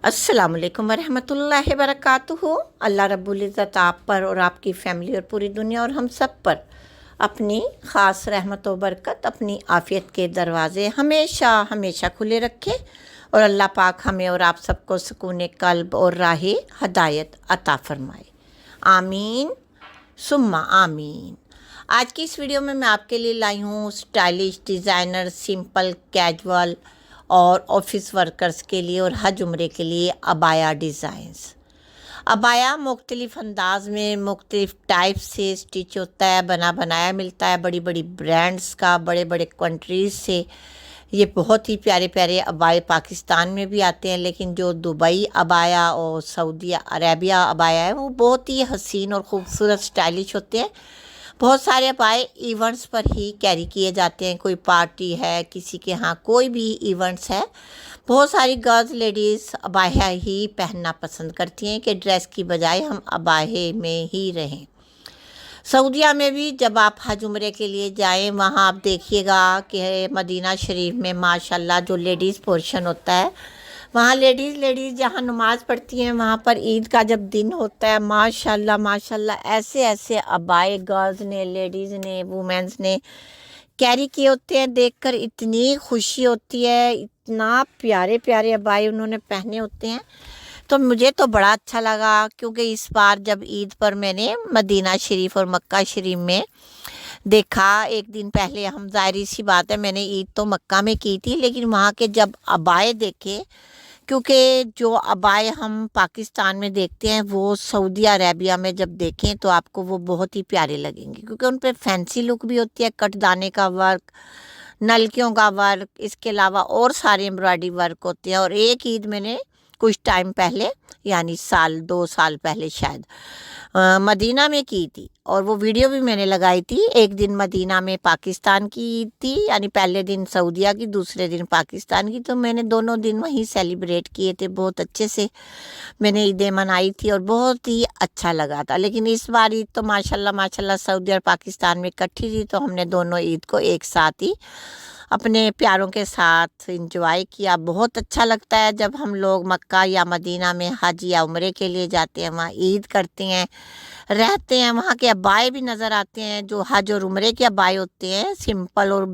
अस्सलाम वालेकुम वरहमतुल्लाहि वबरकातुहू। अल्लाह रब्बुल इज़्ज़त आप पर और आपकी फ़ैमिली और पूरी दुनिया और हम सब पर अपनी ख़ास रहमत व बरकत, अपनी आफ़ियत के दरवाज़े हमेशा हमेशा खुले रखें और अल्लाह पाक हमें और आप सबको सुकून क़ल्ब और राह हदायत अता फ़रमाए। आमीन सुम्मा आमीन। आज की इस वीडियो में मैं आपके लिए लाई हूँ स्टाइलिश, डिज़ाइनर, सिंपल, कैजुअल और ऑफिस वर्कर्स के लिए और हज उम्रे के लिए अबाया डिज़ाइंस। अबाया मुख्तलिफ़ अंदाज में मुख्तलिफ़ टाइप से स्टिच होता है, बना बनाया मिलता है बड़ी बड़ी ब्रांड्स का, बड़े बड़े कंट्रीज़ से। ये बहुत ही प्यारे प्यारे अबाए पाकिस्तान में भी आते हैं, लेकिन जो दुबई अबाया और सऊदी अरेबिया अबाया है वो बहुत ही हसीन और ख़ूबसूरत स्टाइलिश होते हैं। बहुत सारे अबाए इवेंट्स पर ही कैरी किए जाते हैं, कोई पार्टी है, किसी के यहाँ कोई भी इवेंट्स है, बहुत सारी गर्ल्स लेडीज़ अबाया ही पहनना पसंद करती हैं कि ड्रेस की बजाय हम अबाहे में ही रहें। सऊदीया में भी जब आप हज उम्रे के लिए जाएं, वहाँ आप देखिएगा कि मदीना शरीफ में माशाल्लाह जो लेडीज़ पोर्शन होता है, वहाँ लेडीज़ जहाँ नमाज़ पढ़ती हैं, वहाँ पर ईद का जब दिन होता है, माशाल्लाह माशाल्लाह ऐसे ऐसे अबाए गर्ल्स ने, लेडीज़ ने, वुमेंस ने कैरी किए होते हैं। देखकर इतनी खुशी होती है, इतना प्यारे प्यारे अबाए उन्होंने पहने होते हैं। तो मुझे तो बड़ा अच्छा लगा, क्योंकि इस बार जब ईद पर मैंने मदीना शरीफ और मक्का शरीफ में देखा, एक दिन पहले हम, ज़ाहिर सी बात है मैंने ईद तो मक्का में की थी, लेकिन वहाँ के जब अबाए देखे, क्योंकि जो अबाए हम पाकिस्तान में देखते हैं वो सऊदी अरेबिया में जब देखें तो आपको वो बहुत ही प्यारे लगेंगे, क्योंकि उन पर फैंसी लुक भी होती है, कटदाने का वर्क, नलकियों का वर्क, इसके अलावा और सारे एम्ब्रॉयडरी वर्क होते हैं। और एक ईद मैंने कुछ टाइम पहले, यानी 2 साल पहले शायद, मदीना में की थी, और वो वीडियो भी मैंने लगाई थी। एक दिन मदीना में पाकिस्तान की ईद थी, यानी पहले दिन सऊदीया की, दूसरे दिन पाकिस्तान की, तो मैंने दोनों दिन वहीं सेलिब्रेट किए थे। बहुत अच्छे से मैंने ईदें मनाई थी और बहुत ही अच्छा लगा था। लेकिन इस बार ईद तो माशाल्लाह माशाल्लाह सऊदी और पाकिस्तान में इकट्ठी थी, तो हमने दोनों ईद को एक साथ ही अपने प्यारों के साथ इंजॉय किया। बहुत अच्छा लगता है जब हम लोग मक्का या मदीना में हज या उम्रे के लिए जाते हैं, वहाँ ईद करते हैं, रहते हैं। वहाँ के अबाए भी नज़र आते हैं, जो हज और उम्रे के अबाए होते हैं, सिंपल और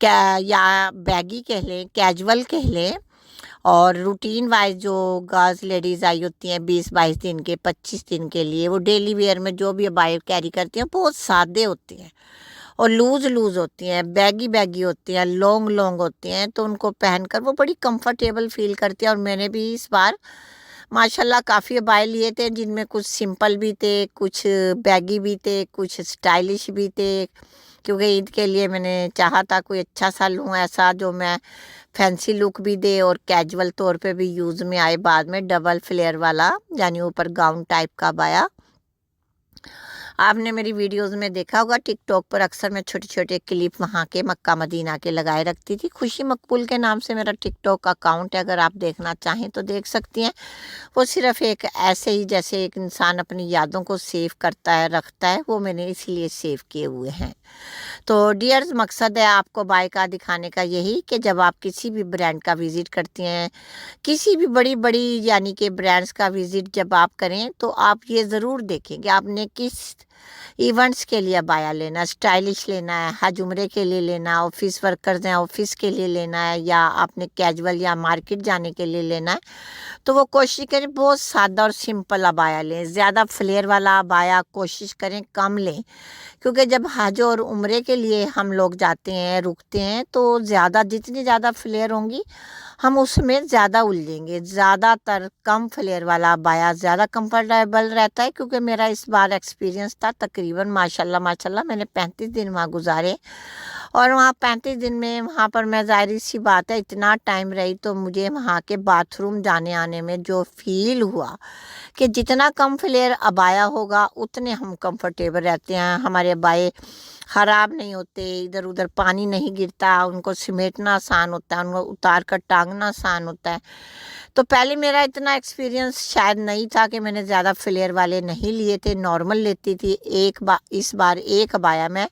क्या या बैगी कह लें, कैजुअल कह लें, और रूटीन वाइज जो गर्ल्स लेडीज़ आई होती हैं 20-22 दिन के, 25 दिन के लिए, वो डेली वेयर में जो भी अबाए कैरी करती हैं बहुत सादे होते हैं और लूज़ होती हैं, बैगी होती हैं, लॉन्ग होती हैं, तो उनको पहनकर वो बड़ी कंफर्टेबल फील करती हैं। और मैंने भी इस बार माशाल्लाह काफ़ी अबाए लिए थे, जिनमें कुछ सिंपल भी थे, कुछ बैगी भी थे, कुछ स्टाइलिश भी थे, क्योंकि ईद के लिए मैंने चाहा था कोई अच्छा सा लूँ, ऐसा जो मैं फैंसी लुक भी दे और कैजुअल तौर पे भी यूज़ में आए। बाद में डबल फ्लेयर वाला, यानी ऊपर गाउन टाइप का अबाया, आपने मेरी वीडियोस में देखा होगा, टिकटॉक पर अक्सर मैं छोटे छोटे क्लिप वहाँ के मक्का मदीना के लगाए रखती थी। खुशी मकबूल के नाम से मेरा टिकटॉक अकाउंट है, अगर आप देखना चाहें तो देख सकती हैं। वो सिर्फ एक ऐसे ही, जैसे एक इंसान अपनी यादों को सेव करता है, रखता है, वो मैंने इसलिए सेव किए हुए हैं। तो डियर्स, मकसद है आपको बाय का दिखाने का यही कि जब आप किसी भी ब्रांड का विज़िट करती हैं, किसी भी बड़ी बड़ी यानी कि ब्रांड्स का विज़िट जब आप करें, तो आप ये ज़रूर देखें कि आपने किस इवेंट्स के लिए अबाया लेना, स्टाइलिश लेना है, हज उम्रे के लिए लेना, ऑफिस वर्कर्स हैं ऑफिस के लिए लेना है, या आपने कैजुअल या मार्केट जाने के लिए लेना है, तो वो कोशिश करें बहुत सादा और सिंपल अबाया लें। ज़्यादा फ्लेयर वाला अबाया कोशिश करें कम लें, क्योंकि जब हज और उम्रे के लिए हम लोग जाते हैं, रुकते हैं, तो जितनी ज़्यादा फ्लेयर होंगी हम उसमें ज़्यादा उलझेंगे। ज़्यादातर कम फ्लेयर वाला अबाया ज़्यादा कंफर्टेबल रहता है, क्योंकि मेरा इस बार एक्सपीरियंस था, तकरीबन माशाल्लाह माशाल्लाह मैंने 35 दिन वहाँ गुजारे, और वहाँ 35 दिन में वहाँ पर मैं, ज़ाहिर सी बात है, इतना टाइम रही, तो मुझे वहाँ के बाथरूम जाने आने में जो फील हुआ कि जितना कम फ्लेयर अबाया होगा उतने हम कंफर्टेबल रहते हैं, हमारे अबाए ख़राब नहीं होते, इधर उधर पानी नहीं गिरता, उनको समेटना आसान होता है, उनको उतार कर टांगना आसान होता है। तो पहले मेरा इतना एक्सपीरियंस शायद नहीं था कि मैंने ज़्यादा फ्लेयर वाले नहीं लिए थे, नॉर्मल लेती थी। इस बार एक अबाया मैं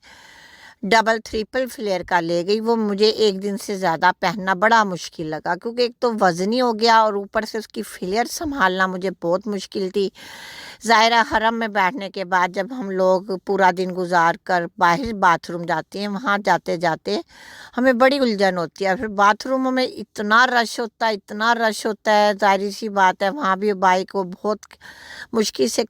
ڈبل ٹریپل فلیئر کا لے گئی، وہ مجھے ایک دن سے زیادہ پہننا بڑا مشکل لگا، کیونکہ ایک تو وزنی ہو گیا اور اوپر سے اس کی فلیئر سنبھالنا مجھے بہت مشکل تھی۔ ظاہرہ حرم میں بیٹھنے کے بعد جب ہم لوگ پورا دن گزار کر باہر باتھ روم جاتے ہیں، وہاں جاتے جاتے ہمیں بڑی الجھن ہوتی ہے، پھر باتھ روموں میں اتنا رش ہوتا ہے، ظاہری سی بات ہے وہاں بھی بھائی کو بہت مشکل سے